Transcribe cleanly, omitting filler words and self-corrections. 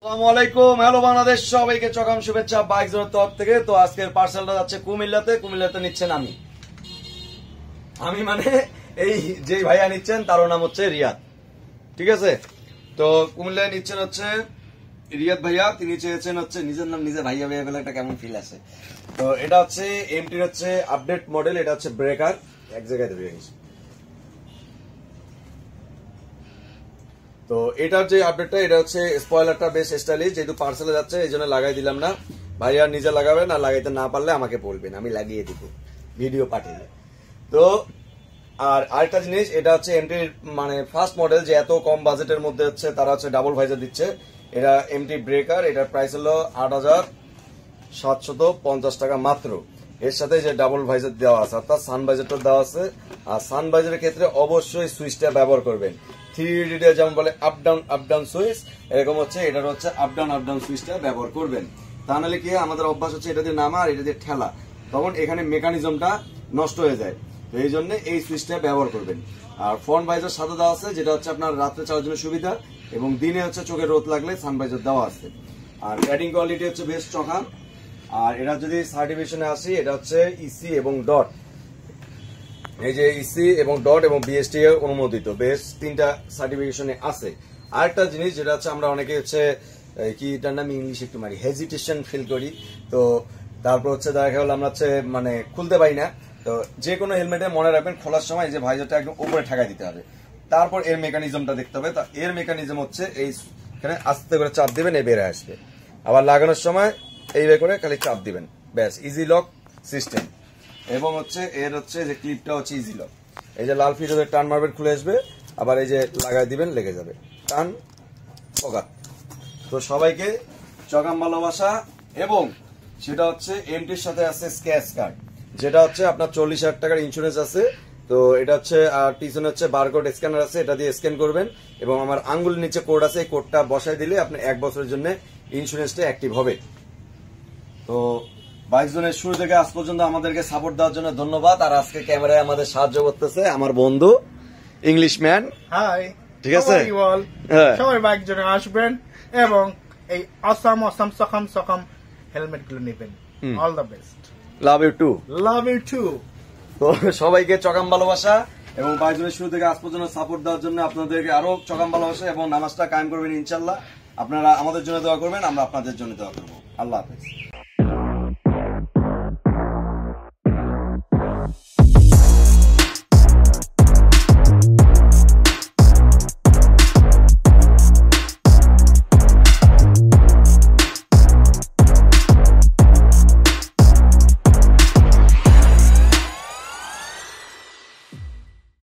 আসসালামু আলাইকুম, হ্যালো বাংলাদেশ, সবাইকে চকাম শুভেচ্ছা বাইক জোনের তরফ থেকে। তো আজকের পার্সেলটা যাচ্ছে কুমিল্লাতে নিচ্ছেন আমি মানে এই যে ভাইয়া নিচ্ছেন তার নাম হচ্ছে রিয়াদ, ঠিক আছে। তো কুমিল্লায় নিচ্ছেন হচ্ছে রিয়াদ ভাইয়া, তিনি চেয়েছেন হচ্ছে নিজের নাম নিজে ভাইয়া ভাইয়া বলে একটা কেমন ফিল আছে। তো এটা হচ্ছে এমটির হচ্ছে আপডেট মডেল, এটা হচ্ছে ব্রেকার এক জায়গায় ধরে গেছে। তো এটার যে আপডেটটা, এটা হচ্ছে স্পয়লারটা বেশ স্টাইলিশ, যেহেতু পার্সেলে যাচ্ছে এই জন্য লাগাই দিলাম না। ভাইয়া নিজে লাগাবেন, আর লাগাইতে না পারলে আমাকে বলবেন, আমি লাগিয়ে দিব ভিডিও পাঠিয়ে। তো আর আরেকটা জিনিস, এটা হচ্ছে এমটির মানে ফার্স্ট মডেল যে এত কম বাজেটের মধ্যে হচ্ছে তারা হচ্ছে ডাবল ভাইজার দিচ্ছে। এটা এমটি ব্রেকার, এটার প্রাইস হলো ৮,৭৫০ টাকা মাত্র। এর সাথে যে ডাবল ভাইজার দেওয়া আছে, অর্থাৎ সান ভাইজারটা দেওয়া আছে। আর সান ভাইজারের ক্ষেত্রে অবশ্যই সুইচটা ব্যবহার করবেন। 3D যেমন বলে আপ ডাউন সুইচ, এরকম হচ্ছে এটার হচ্ছে আপ ডাউন সুইচটা ব্যবহার করবেন। তা নাহলে কি আমাদের অভ্যাস হচ্ছে এটা দিয়ে নামা আর এটা দিয়ে ঠেলা, তখন এখানে মেকানিজমটা নষ্ট হয়ে যায়। তো এই জন্য এই সুইচটা ব্যবহার করবেন। আর ফ্রন্ট ভাইজার সাথে দেওয়া আছে, যেটা হচ্ছে আপনার রাত্রে চালানোর জন্য সুবিধা, এবং দিনে হচ্ছে চোখে রোদ লাগলে সানভাইজার দেওয়া আছে। আর রাইডিং কোয়ালিটি হচ্ছে বেশ চকা। আর এটা যদি সার্টিফিকেশনে আসি, এটা হচ্ছে ইসি এবং ডট, এই যে ইসি এবং ডট এবং বিএসটি অনুমোদিত, বেশ 3টা সার্টিফিকেশনে আছে। আরেকটা জিনিস যেটা হচ্ছে আমরা অনেকে হচ্ছে কি এটার নাম ইংলিশ একটু মারি, হেজিটেশন ফিল করি। তো তারপর হচ্ছে দেখা গেল আমরা হচ্ছে মানে খুলতে পারি না। তো যে কোনো হেলমেটে মনে রাখবেন খোলার সময় যে ভাইজারটা একদম উপরে ঠেকাই দিতে হবে, তারপর এর মেকানিজমটা দেখতে হবে। তা এর মেকানিজম হচ্ছে এইখানে আস্তে করে চাপ দিবেন, এই বেড়ে আসবে। আবার লাগানোর সময় এইভাবে করে খালি চাপ দিবেন, ব্যাস ইজি লক সিস্টেম। এবং হচ্ছে এর হচ্ছে যে ক্লিপটা হচ্ছে ইজি লক, এই যে লাল ফিট টান মারবেন খুলে আসবে, আবার এই যে লাগাই দিবেন লেগে যাবে, টান পকাত। তো সবাইকে চকাম ভালোবাসা। এবং সেটা হচ্ছে এমটির সাথে আছে স্ক্র্যাচ কার্ড, যেটা হচ্ছে আপনার 40,000 টাকার ইন্স্যুরেন্স আছে। তো এটা হচ্ছে আর পিছনে হচ্ছে বারকোড স্ক্যানার আছে, এটা দিয়ে স্ক্যান করবেন এবং আমার আঙ্গুলের নিচে কোড আছে, এই কোডটা বসাই দিলে আপনি 1 বছরের জন্য ইন্স্যুরেন্সটা অ্যাক্টিভ হবে। তো বাইক জোনের শুরু থেকে আজ পর্যন্ত আমাদেরকে সাপোর্ট দেওয়ার জন্য ধন্যবাদ। আর আজকে ক্যামেরায় আমাদের সাহায্য করতেছে আমার বন্ধু ইংলিশম্যান। হাই, ঠিক আছে, সবাই বাইক জোনে আসবেন এবং এই অসাম সকাম হেলমেট গুলো নেবেন। All the best, love you too. তো সবাইকে চকাম ভালোবাসা এবং বাইক জোনের শুরু থেকে আজ পর্যন্ত সাপোর্ট দেওয়ার জন্য আপনাদেরকে আরো চকাম ভালোবাসা, এবং নামাজটা কায়েম করবেন ইনশাল্লাহ। আপনারা আমাদের জন্য দোয়া করবেন, আমরা আপনাদের জন্য দোয়া করবো। আল্লাহ হাফেজ।